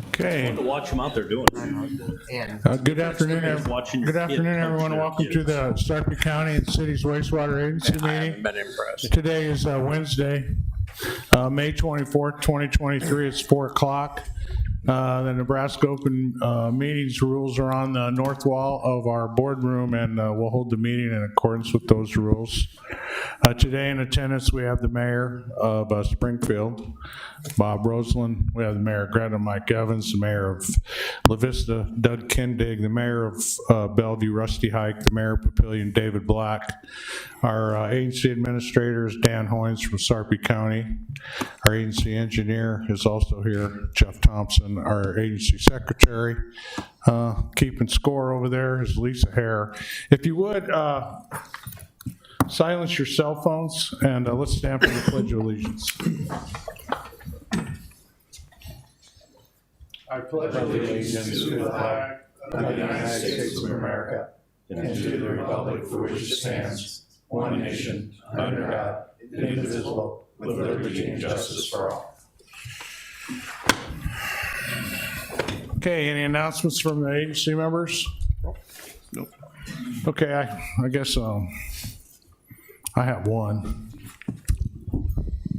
Okay. To watch them out there doing it. Good afternoon, Watching good your afternoon, kid coach everyone. their Welcome to kids. the Sarpy County and City's Wastewater Agency I meeting. haven't been impressed. Today is Wednesday, May 24th, 2023. It's 4 o'clock. The Nebraska Open Meetings rules are on the north wall of our boardroom, and we'll hold the meeting in accordance with those rules. Today in attendance, we have the mayor of Springfield, Bob Roseland. We have the mayor of Greta, Mike Evans, the mayor of La Vista, Doug Kindig, the mayor of Bellevue, Rusty Hike, the mayor of Papillion, David Black. Our agency administrator is Dan Hoynes from Sarpy County. Our agency engineer is also here, Jeff Thompson. Our agency secretary, keeping score over there, is Lisa Hare. If you would, silence your cell phones, and let's stand for the Pledge of Allegiance. I pledge allegiance to the flag of the United States of America and to the republic for which it stands, one nation, under God, indivisible, with liberty and justice for all. Okay, any announcements from the agency members? Nope. Okay, I guess I have one.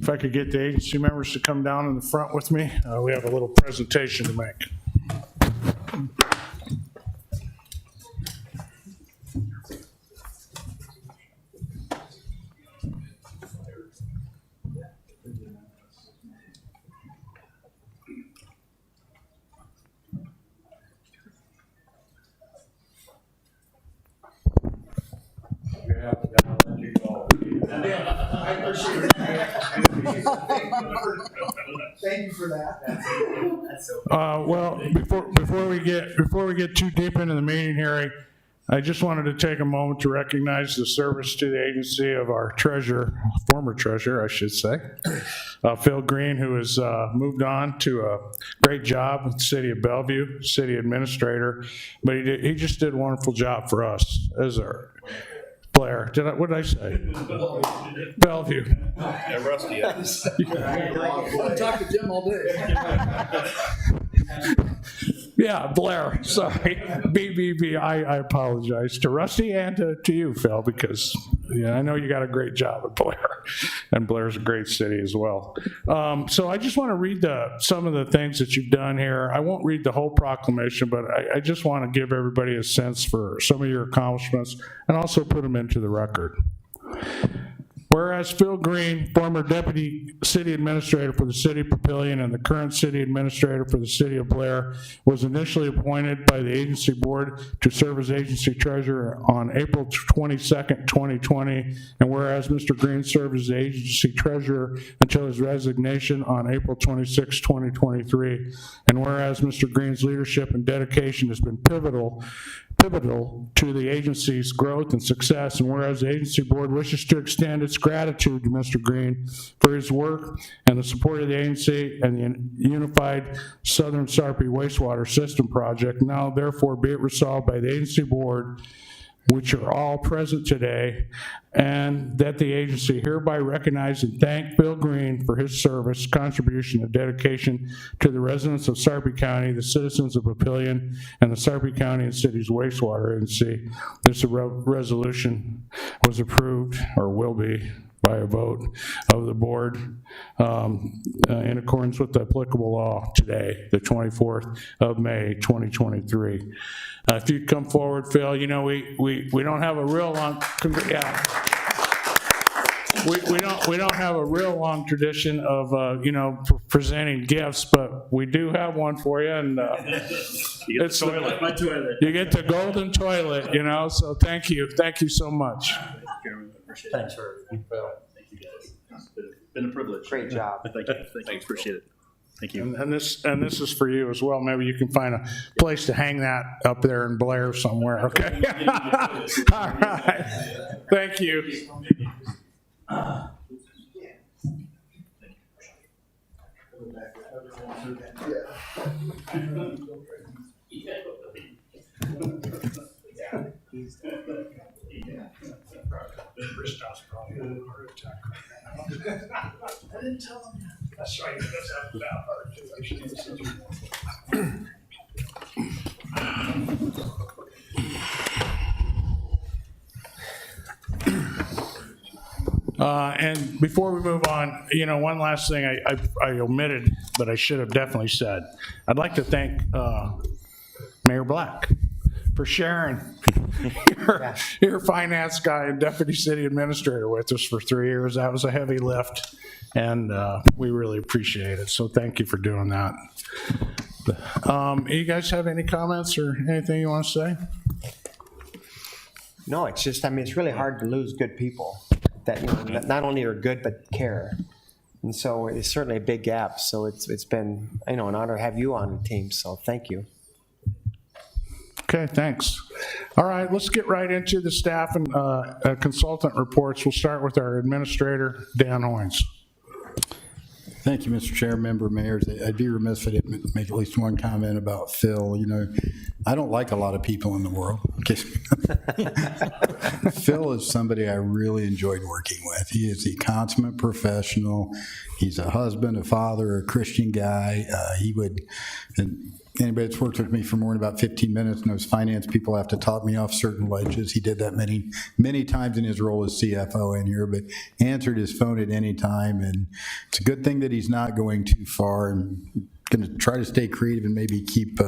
If I could get the agency members to come down in the front with me, we have a little presentation to make. I appreciate it. Thank you for that. Well, before we get too deep into the meeting here, I just wanted to take a moment to recognize the service to the agency of our treasurer, former treasurer, I should say, Phil Green, who has moved on to a great job with the city of Bellevue, city administrator, but he just did a wonderful job for us as our Blair. What did I say? Bellevue. Yeah, Rusty. I talked to Jim all day. Yeah, Blair, sorry. BBB, I apologize to Rusty and to you, Phil, because I know you got a great job at Blair, and Blair's a great city as well. So I just want to read some of the things that you've done here. I won't read the whole proclamation, but I just want to give everybody a sense for some of your accomplishments and also put them into the record. Whereas Phil Green, former Deputy City Administrator for the City of Papillion and the current City Administrator for the City of Blair, was initially appointed by the agency board to serve as agency treasurer on April 22nd, 2020, and whereas Mr. Green served as the agency treasurer until his resignation on April 26, 2023, and whereas Mr. Green's leadership and dedication has been pivotal to the agency's growth and success, and whereas the agency board wishes to extend its gratitude to Mr. Green for his work and the support of the agency and the Unified Southern Sarpy Wastewater System Project, now therefore be it resolved by the agency board, which are all present today, and that the agency hereby recognize and thank Phil Green for his service, contribution, and dedication to the residents of Sarpy County, the citizens of Papillion, and the Sarpy County and City's Wastewater Agency. This resolution was approved, or will be, by a vote of the board in accordance with the applicable law today, the 24th of May, 2023. If you'd come forward, Phil, we don't have a real long, we don't have a real long tradition of presenting gifts, but we do have one for you, and it's My toilet. you get the golden toilet, so thank you so much. Thanks for everything, Phil. Thank you, guys. It's been a privilege. Great job. Thank you. Thanks. Appreciate it. Thank you. And this is for you as well. Maybe you can find a place to hang that up there in Blair somewhere, okay? All right. Thank you. Christop's probably having a heart attack right now. I didn't tell him. That's right. He does have a bad heart too. And before we move on, one last thing I omitted, but I should have definitely said. I'd like to thank Mayor Black for sharing your finance guy and deputy city administrator with us for 3 years. That was a heavy lift, and we really appreciate it. So thank you for doing that. You guys have any comments or anything you want to say? No, it's just, it's really hard to lose good people that, not only are good, but care. And so it's certainly a big gap. So it's been, an honor to have you on the team. So thank you. Okay, thanks. All right, let's get right into the staff and consultant reports. We'll start with our administrator, Dan Hoynes. Thank you, Mr. Chair, member mayors. I'd be remiss if I didn't make at least one comment about Phil. I don't like a lot of people in the world. Phil is somebody I really enjoyed working with. He is a consummate professional. He's a husband, a father, a Christian guy. Anybody that's worked with me for more than about 15 minutes knows finance people have to talk me off certain ledges. He did that many, many times in his role as CFO in here, but answered his phone at any time. And it's a good thing that he's not going too far, and going to try to stay creative and maybe keep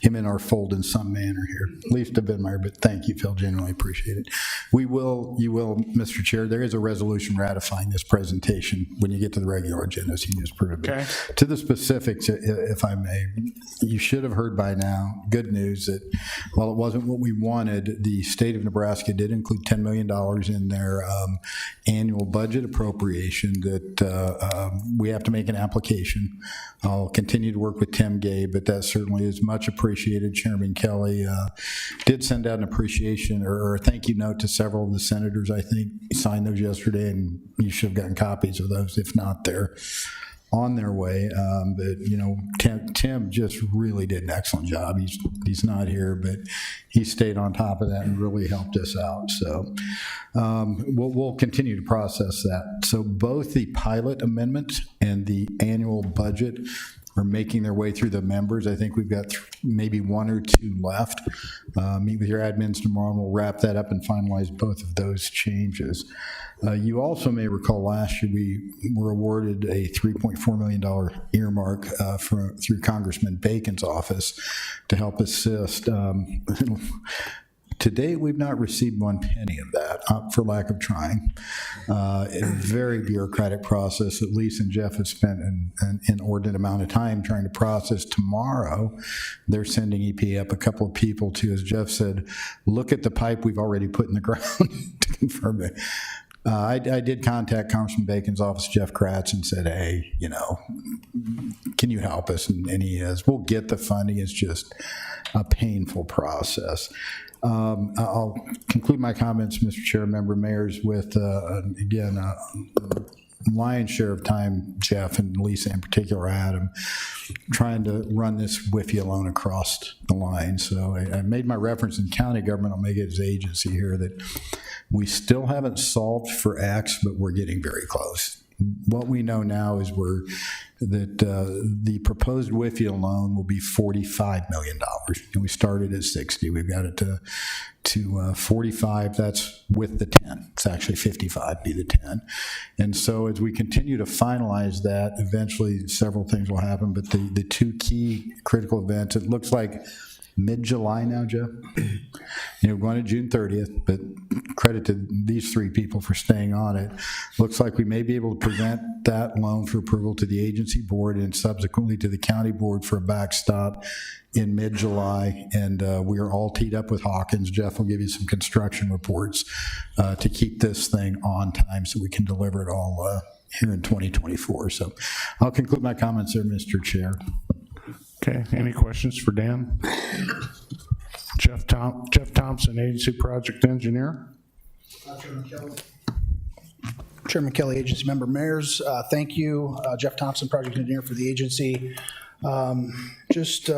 him in our fold in some manner here. Least a bit, Meyer, but thank you, Phil. Genuinely appreciate it. You will, Mr. Chair, there is a resolution ratifying this presentation when you get to the regular agenda, so you just prove it. Okay. To the specifics, if I may, you should have heard by now, good news, that while it wasn't what we wanted, the state of Nebraska did include $10 million in their annual budget appropriation that we have to make an application. I'll continue to work with Tim Gay, but that certainly is much appreciated. Chairman Kelly did send out an appreciation or a thank you note to several of the senators. I think he signed those yesterday, and you should have gotten copies of those. If not, they're on their way. But Tim just really did an excellent job. He's not here, but he stayed on top of that and really helped us out. So we'll continue to process that. So both the pilot amendment and the annual budget are making their way through the members. I think we've got maybe one or two left. Meet with your admins tomorrow, and we'll wrap that up and finalize both of those changes. You also may recall last year we were awarded a $3.4 million earmark through Congressman Bacon's office to help assist. To date, we've not received one penny of that, for lack of trying. A very bureaucratic process that Lisa and Jeff have spent an inordinate amount of time trying to process. Tomorrow, they're sending EP up a couple of people to, as Jeff said, look at the pipe we've already put in the ground to confirm it. I did contact Congressman Bacon's office, Jeff Kratz, and said, hey, can you help us? And he is. We'll get the funding. It's just a painful process. I'll conclude my comments, Mr. Chair, member mayors, with, again, lion's share of time, Jeff and Lisa in particular, Adam, trying to run this WIFI alone across the line. So I made my reference in county government. I'll make it as agency here that we still haven't solved for X, but we're getting very close. What we know now is that the proposed WIFI alone will be $45 million. And we started at 60. We've got it to 45. That's with the 10. It's actually 55, be the 10. And so as we continue to finalize that, eventually several things will happen. But the two key critical events, it looks like mid-July now, Jeff. We're going to June 30th, but credit to these three people for staying on it. Looks like we may be able to present that loan for approval to the agency board and subsequently to the county board for a backstop in mid-July, and we are all teed up with Hawkins. Jeff will give you some construction reports to keep this thing on time so we can deliver it all here in 2024. So I'll conclude my comments there, Mr. Chair. Okay, any questions for Dan? Jeff Thompson, Agency Project Engineer. Chairman Kelly, agency member mayors, thank you. Jeff Thompson, project engineer for the agency. Just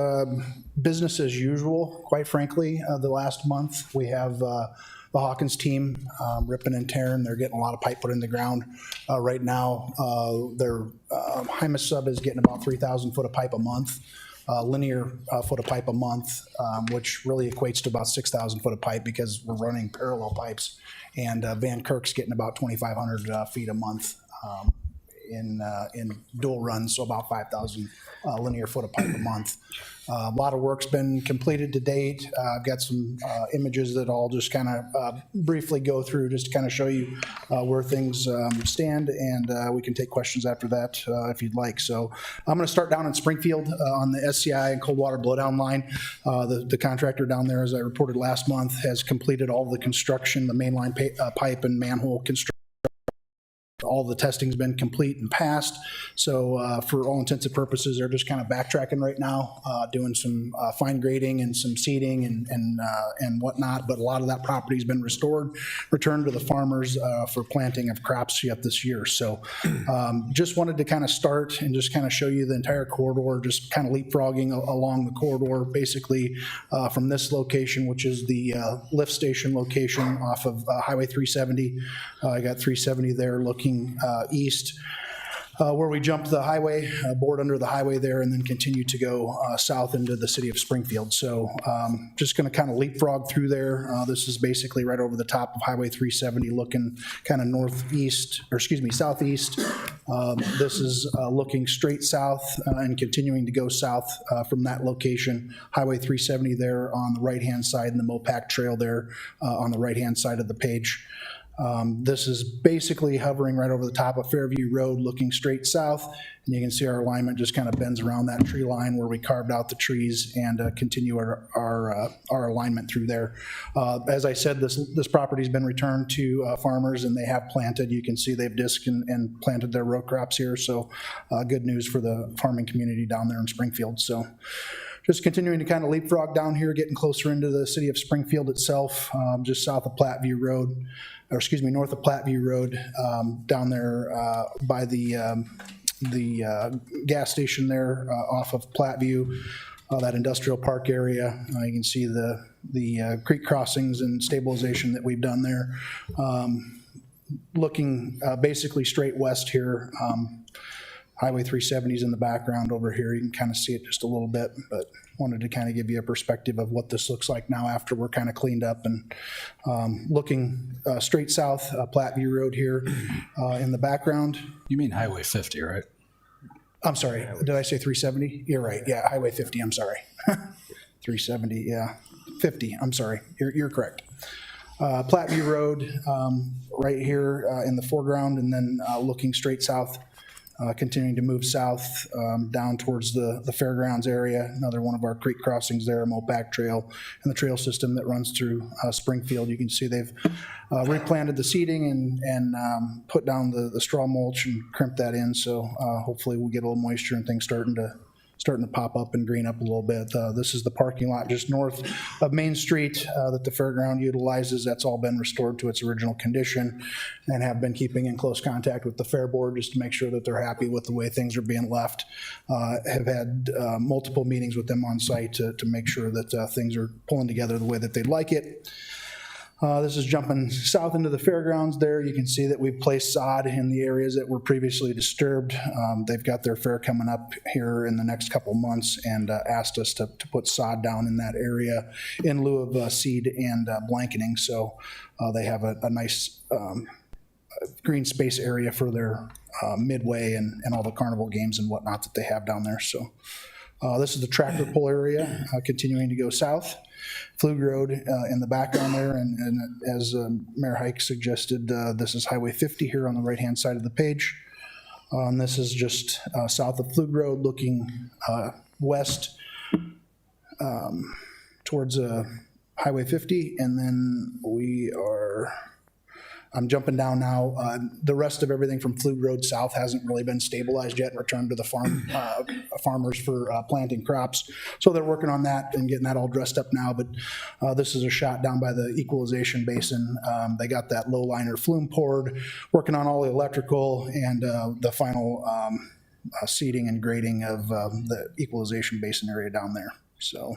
business as usual, quite frankly. The last month we have the Hawkins team, ripping and tearing. They're getting a lot of pipe put in the ground. Right now, their Hymus sub is getting about 3,000 foot of pipe a month. Linear foot of pipe a month, which really equates to about 6,000 foot of pipe because we're running parallel pipes. And Van Kirk's getting about 2,500 feet a month in dual runs, so about 5,000 linear foot of pipe a month. A lot of work's been completed to date. I've got some images that I'll just kind of briefly go through just to kind of show you where things stand, and we can take questions after that if you'd like. So I'm going to start down in Springfield on the SCI and cold water blowdown line. The contractor down there, as I reported last month, has completed all the construction, the mainline pipe and manhole construction. All the testing's been complete and passed. So for all intents and purposes, they're just kind of backtracking right now, doing some fine grading and some seeding and whatnot. But a lot of that property's been restored, returned to the farmers for planting of crops yet this year. So just wanted to kind of start and just kind of show you the entire corridor, just kind of leapfrogging along the corridor, basically from this location, which is the lift station location off of Highway 370. I got 370 there looking east, where we jumped the highway, bored under the highway there, and then continue to go south into the city of Springfield. So just going to kind of leapfrog through there. This is basically right over the top of Highway 370, looking kind of southeast. This is looking straight south and continuing to go south from that location. Highway 370 there on the right-hand side, and the Mopac Trail there on the right-hand side of the page. This is basically hovering right over the top of Fairview Road, looking straight south, and you can see our alignment just kind of bends around that tree line where we carved out the trees and continue our alignment through there. As I said, this property's been returned to farmers, and they have planted. You can see they've disked and planted their row crops here, so good news for the farming community down there in Springfield. So just continuing to kind of leapfrog down here, getting closer into the city of Springfield itself, just south of Platteview Road, north of Platteview Road, down there by the gas station there off of Platteview, that industrial park area. You can see the creek crossings and stabilization that we've done there. Looking basically straight west here, Highway 370 is in the background over here. You can kind of see it just a little bit, but wanted to kind of give you a perspective of what this looks like now after we're kind of cleaned up. And looking straight south, Platteview Road here in the background. You mean Highway 50, right? I'm sorry, did I say 370? You're right, yeah, Highway 50, I'm sorry. 370, yeah, 50, I'm sorry, you're correct. Platteview Road right here in the foreground, and then looking straight south, continuing to move south down towards the fairgrounds area. Another one of our creek crossings there, Mopac Trail, and the trail system that runs through Springfield. You can see they've replanted the seeding and put down the straw mulch and crimped that in. So hopefully we'll get a little moisture and things starting to pop up and green up a little bit. This is the parking lot just north of Main Street that the fairground utilizes. That's all been restored to its original condition, and have been keeping in close contact with the fair board just to make sure that they're happy with the way things are being left. Have had multiple meetings with them on site to make sure that things are pulling together the way that they'd like it. This is jumping south into the fairgrounds there. You can see that we've placed sod in the areas that were previously disturbed. They've got their fair coming up here in the next couple months, and asked us to put sod down in that area in lieu of seed and blanketing. So they have a nice green space area for their midway and all the carnival games and whatnot that they have down there. So this is the tractor pull area, continuing to go south. Flug Road in the background there, and as Mayor Hike suggested, this is Highway 50 here on the right-hand side of the page. This is just south of Flug Road, looking west towards Highway 50, and then I'm jumping down now. The rest of everything from Flug Road south hasn't really been stabilized yet and returned to the farmers for planting crops. So they're working on that and getting that all dressed up now. But this is a shot down by the equalization basin. They got that low liner flume poured, working on all the electrical and the final seeding and grading of the equalization basin area down there. So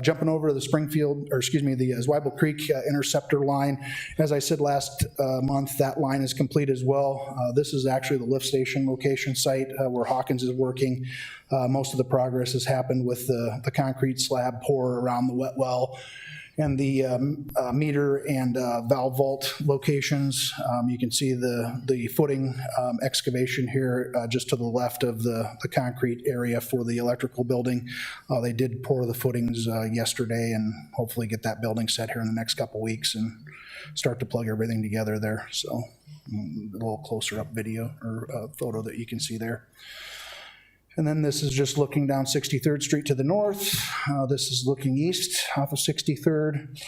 Jumping over to the Springfield, or excuse me, the Zweibel Creek interceptor line. As I said last month, that line is complete as well. This is actually the lift station location site where Hawkins is working. Most of the progress has happened with the concrete slab pour around the wet well and the meter and valve vault locations. You can see the footing excavation here just to the left of the concrete area for the electrical building. They did pour the footings yesterday and hopefully get that building set here in the next couple weeks and start to plug everything together there. So a little closer up video or photo that you can see there. And then this is just looking down 63rd Street to the north. This is looking east off of 63rd.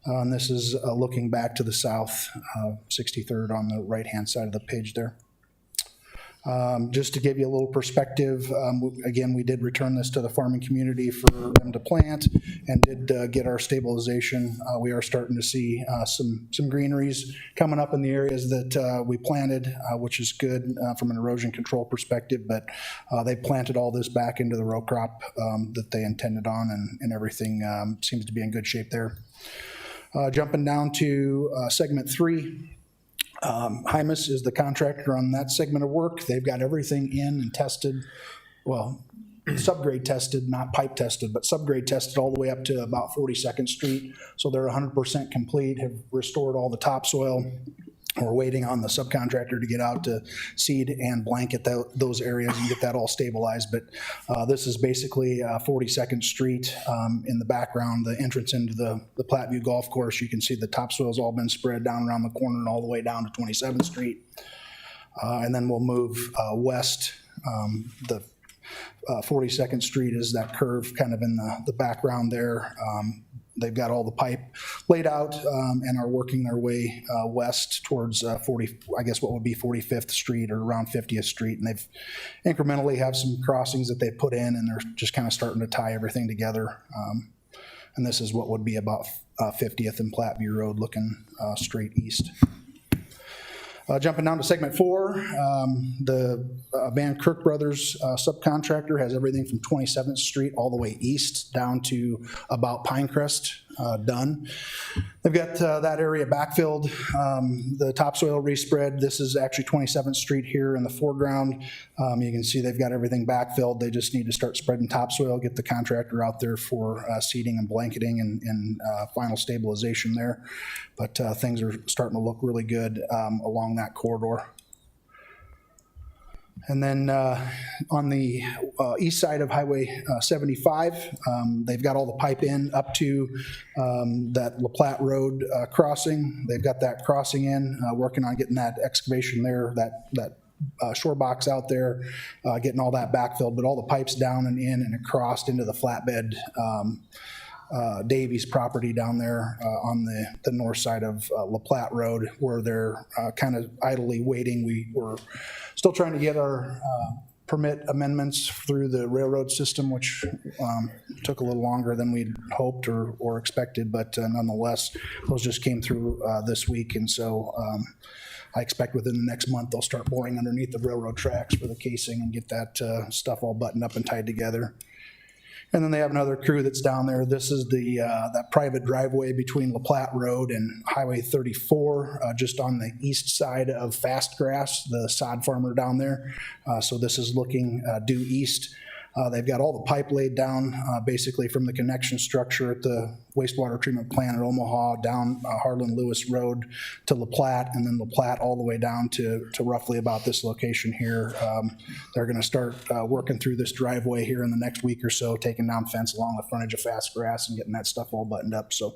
And this is looking back to the south, 63rd on the right-hand side of the page there. Just to give you a little perspective, again, we did return this to the farming community for them to plant and did get our stabilization. We are starting to see some greeneries coming up in the areas that we planted, which is good from an erosion control perspective, but they planted all this back into the row crop that they intended on, and everything seems to be in good shape there. Jumping down to segment 3. Hymus is the contractor on that segment of work. They've got everything in and tested, well, subgrade tested, not pipe tested, but subgrade tested all the way up to about 42nd Street. So they're 100% complete, have restored all the topsoil. We're waiting on the subcontractor to get out to seed and blanket those areas and get that all stabilized. But this is basically 42nd Street in the background, the entrance into the Platteview Golf Course. You can see the topsoil's all been spread down around the corner and all the way down to 27th Street. And then we'll move west. The 42nd Street is that curve kind of in the background there. They've got all the pipe laid out and are working their way west towards I guess what would be 45th Street or around 50th Street. And they've incrementally have some crossings that they put in, and they're just kind of starting to tie everything together. And this is what would be about 50th and Platteview Road looking straight east. Jumping down to segment 4, the Van Kirk Brothers subcontractor has everything from 27th Street all the way east down to about Pinecrest done. They've got that area backfilled, the topsoil respread. This is actually 27th Street here in the foreground. You can see they've got everything backfilled. They just need to start spreading topsoil, get the contractor out there for seeding and blanketing and final stabilization there. But things are starting to look really good along that corridor. And then on the east side of Highway 75, they've got all the pipe in up to that La Platte Road crossing. They've got that crossing in, working on getting that excavation there, that shore box out there, getting all that backfilled, but all the pipes down and in and across into the flatbed Davies property down there on the north side of La Platte Road, where they're kind of idly waiting. We were still trying to get our permit amendments through the railroad system, which took a little longer than we'd hoped or expected, but nonetheless, those just came through this week, and so I expect within the next month they'll start boring underneath the railroad tracks for the casing and get that stuff all buttoned up and tied together. And then they have another crew that's down there. This is that private driveway between La Platte Road and Highway 34, just on the east side of Fast Grass, the sod farmer down there. So this is looking due east. They've got all the pipe laid down, basically from the connection structure at the wastewater treatment plant at Omaha down Harlan Lewis Road to La Platte, and then La Platte all the way down to roughly about this location here. They're going to start working through this driveway here in the next week or so, taking down fence along the frontage of Fast Grass and getting that stuff all buttoned up. So.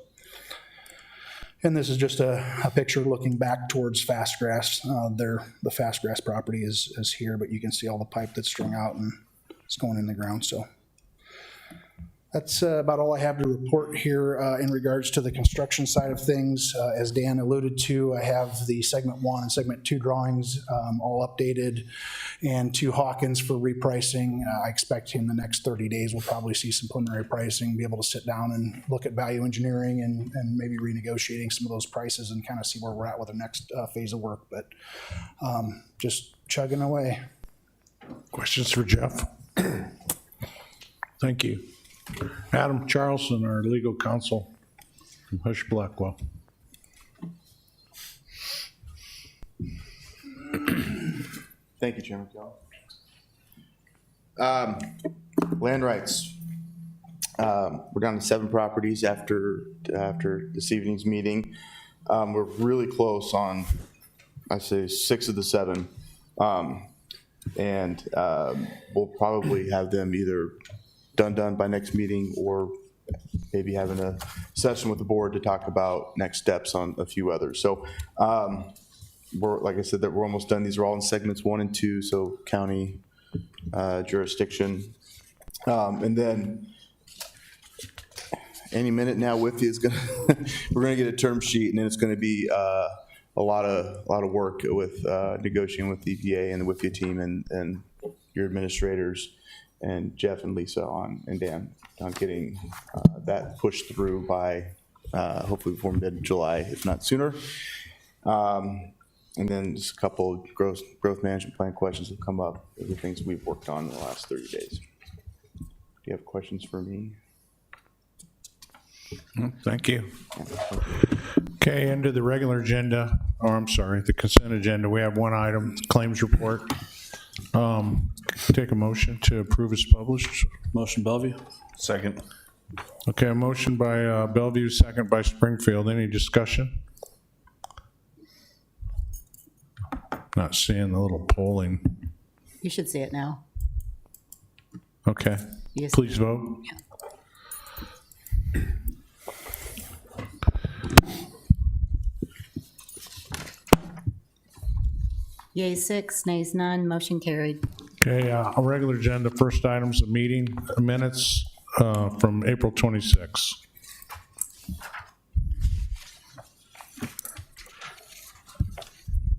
And this is just a picture looking back towards Fast Grass. The Fast Grass property is here, but you can see all the pipe that's strung out and it's going in the ground. So that's about all I have to report here in regards to the construction side of things. As Dan alluded to, I have the segment 1 and segment 2 drawings all updated, and to Hawkins for repricing. I expect in the next 30 days we'll probably see some preliminary pricing, be able to sit down and look at value engineering and maybe renegotiating some of those prices and kind of see where we're at with the next phase of work. But just chugging away. Questions for Jeff? Thank you. Adam Charlson, our legal counsel from Hush Blackwell. Thank you, Chairman Kelly. Land rights. We're down to 7 properties after this evening's meeting. We're really close on, I say, 6 of the 7. And we'll probably have them either done by next meeting, or maybe having a session with the board to talk about next steps on a few others. So we're, like I said, that we're almost done. These are all in segments 1 and 2, so county jurisdiction. And then any minute now, with you is gonna we're gonna get a term sheet, and then it's gonna be a lot of work with negotiating with the EPA and the WIFIA team and your administrators and Jeff and Lisa and Dan on getting that pushed through by hopefully before mid-July, if not sooner. And then just a couple of growth management plan questions have come up, the things we've worked on in the last 30 days. Do you have questions for me? Thank you. Okay, into the regular agenda, or I'm sorry, the consent agenda. We have one item, claims report. Take a motion to approve as published. Motion Bellevue. Second. Okay, a motion by Bellevue, second by Springfield. Any discussion? Not seeing the little polling. You should see it now. Okay, Yes. please vote. Yea, 6, nays none, motion carried. Okay, a regular agenda, first items of meeting minutes from April 26.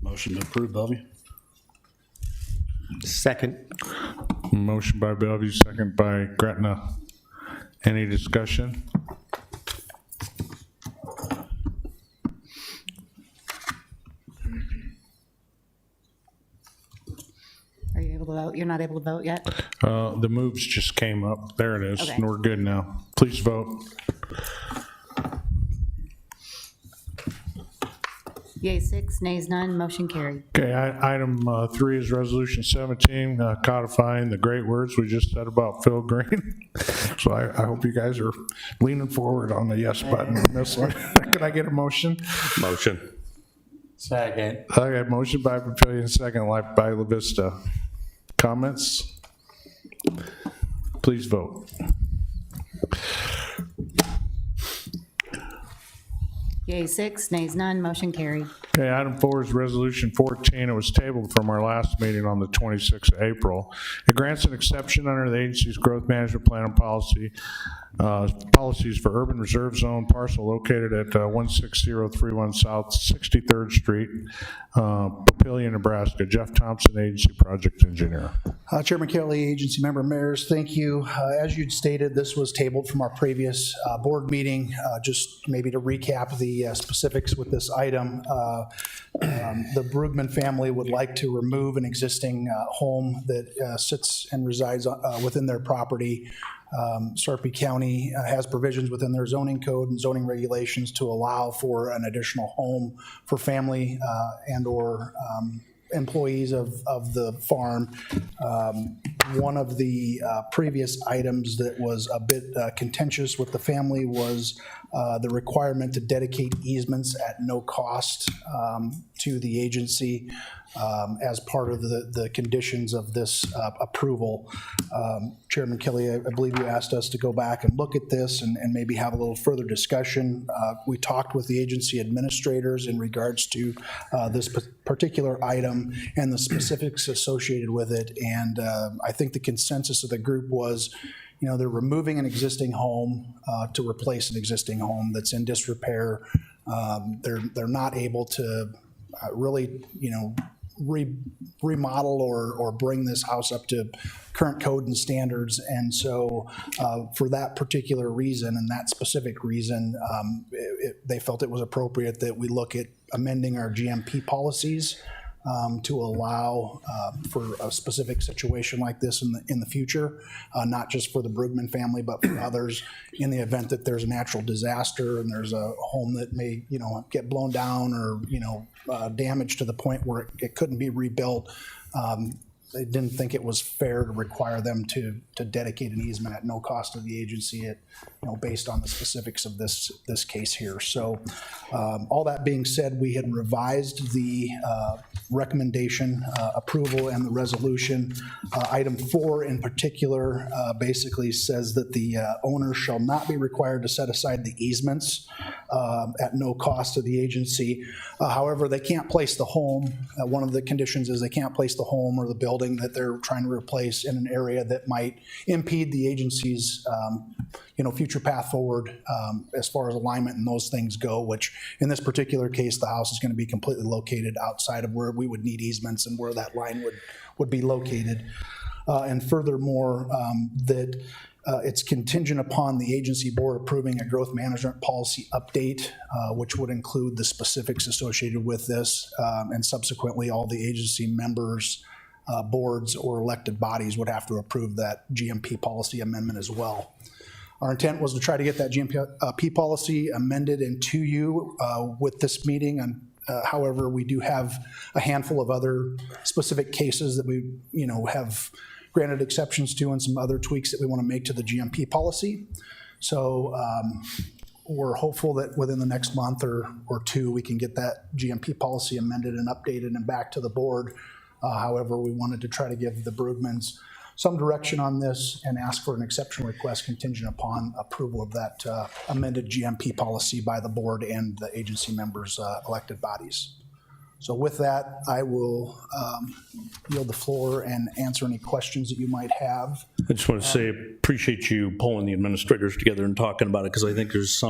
Motion to approve Bellevue. Second. Motion by Bellevue, second by Gretna. Any discussion? Are you able to vote? You're not able to vote yet? The moves just came up. There it is, Okay. and we're good now. Please vote. Yea, 6, nays none, motion carried. Okay, item 3 is resolution 17, codifying the great words we just said about Phil Green. So I hope you guys are leaning forward on the yes button on this one. Can I get a motion? Motion. Second. Okay, motion by Papillion, second by La Vista. Comments? Please vote. Yea, 6, nays none, motion carried. Okay, item 4 is resolution 14. It was tabled from our last meeting on the 26th of April. It grants an exception under the agency's growth management plan and policies for urban reserve zone parcel located at 16031 South 63rd Street, Papillion, Nebraska. Jeff Thompson, agency project engineer. Chairman Kelly, agency member mayors, thank you. As you'd stated, this was tabled from our previous board meeting. Just maybe to recap the specifics with this item. The Brugman family would like to remove an existing home that sits and resides within their property. Sarpy County has provisions within their zoning code and zoning regulations to allow for an additional home for family and/or employees of the farm. One of the previous items that was a bit contentious with the family was the requirement to dedicate easements at no cost to the agency as part of the conditions of this approval. Chairman Kelly, I believe you asked us to go back and look at this and maybe have a little further discussion. We talked with the agency administrators in regards to this particular item and the specifics associated with it, and I think the consensus of the group was, you know, they're removing an existing home to replace an existing home that's in disrepair. They're not able to really, you know, remodel or bring this house up to current code and standards. And so for that particular reason and that specific reason, they felt it was appropriate that we look at amending our GMP policies to allow for a specific situation like this in the future, not just for the Brugman family, but for others in the event that there's a natural disaster and there's a home that may, get blown down or, damaged to the point where it couldn't be rebuilt. They didn't think it was fair to require them to dedicate an easement at no cost to the agency, based on the specifics of this case here. So, all that being said, we had revised the recommendation, approval, and the resolution. Item 4 in particular basically says that the owner shall not be required to set aside the easements at no cost to the agency. However, they can't place the home. One of the conditions is they can't place the home or the building that they're trying to replace in an area that might impede the agency's future path forward as far as alignment and those things go, which in this particular case, the house is going to be completely located outside of where we would need easements and where that line would be located. And furthermore, that it's contingent upon the agency board approving a growth management policy update, which would include the specifics associated with this, and subsequently all the agency members, boards, or elected bodies would have to approve that GMP policy amendment as well. Our intent was to try to get that GMP policy amended and to you with this meeting. However, we do have a handful of other specific cases that we, have granted exceptions to, and some other tweaks that we want to make to the GMP policy. So we're hopeful that within the next month or two, we can get that GMP policy amended and updated and back to the board. However, we wanted to try to give the Brugmans some direction on this and ask for an exception request contingent upon approval of that amended GMP policy by the board and the agency members' elected bodies. So with that, I will yield the floor and answer any questions that you might have. I just want to say, appreciate you pulling the administrators together and talking about it, because I think there's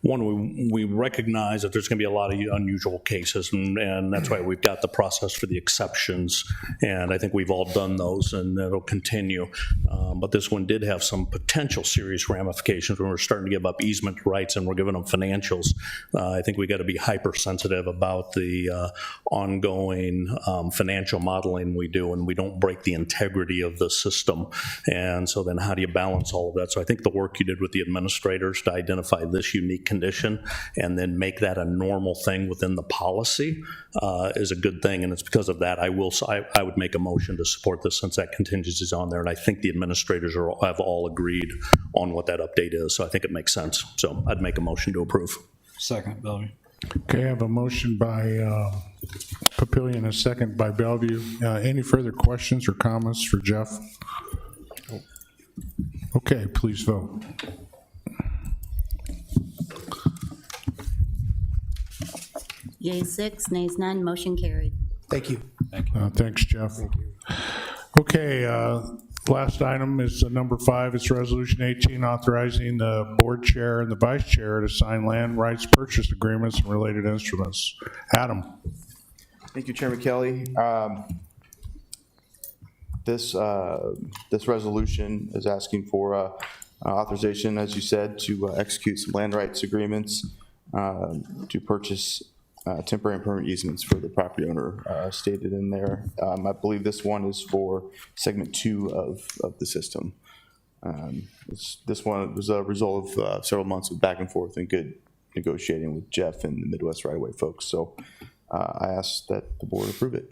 we recognize that there's going to be a lot of unusual cases, and that's why we've got the process for the exceptions, and I think we've all done those, and that'll continue. But this one did have some potential serious ramifications when we're starting to give up easement rights and we're giving them financials. I think we got to be hypersensitive about the ongoing financial modeling we do, and we don't break the integrity of the system. And so then how do you balance all of that? So I think the work you did with the administrators to identify this unique condition and then make that a normal thing within the policy is a good thing. And it's because of that I would make a motion to support this, since that contingency is on there. And I think the administrators have all agreed on what that update is. So I think it makes sense. So I'd make a motion to approve. Second, Bellevue. Okay, I have a motion by Papillion and a second by Bellevue. Any further questions or comments for Jeff? Okay, please vote. Yea 6, nays none, motion carried. Thank you. Thanks, Jeff. Okay, last item is number 5. It's Resolution 18, authorizing the board chair and the vice chair to sign land rights purchase agreements and related instruments. Adam. Thank you, Chairman Kelly. This resolution is asking for authorization, as you said, to execute some land rights agreements to purchase temporary and permanent easements for the property owner stated in there. I believe this one is for segment 2 of the system. This one was a result of several months of back and forth and good negotiating with Jeff and the Midwest Right-of-Way folks. So I ask that the board approve it.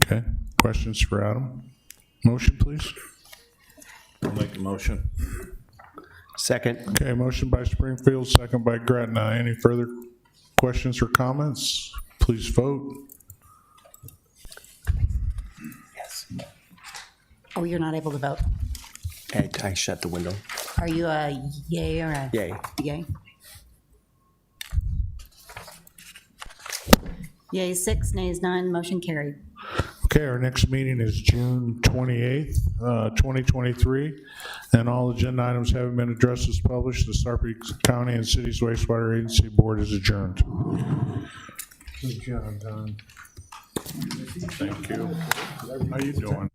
Okay, questions for Adam? Motion, please. I'll make the motion. Second. Okay, motion by Springfield, second by Gretna. Any further questions or comments? Please vote. Yes. Oh, you're not able to vote. I shut the window. Are you a yay or a? Yay. Yay. Yea 6, nays none, motion carried. Okay, our next meeting is June 28th, 2023, and all agenda items having been addressed as published, the Sarpy County and City's Wastewater Agency Board is adjourned. Good job, Don. Thank you. How you doing?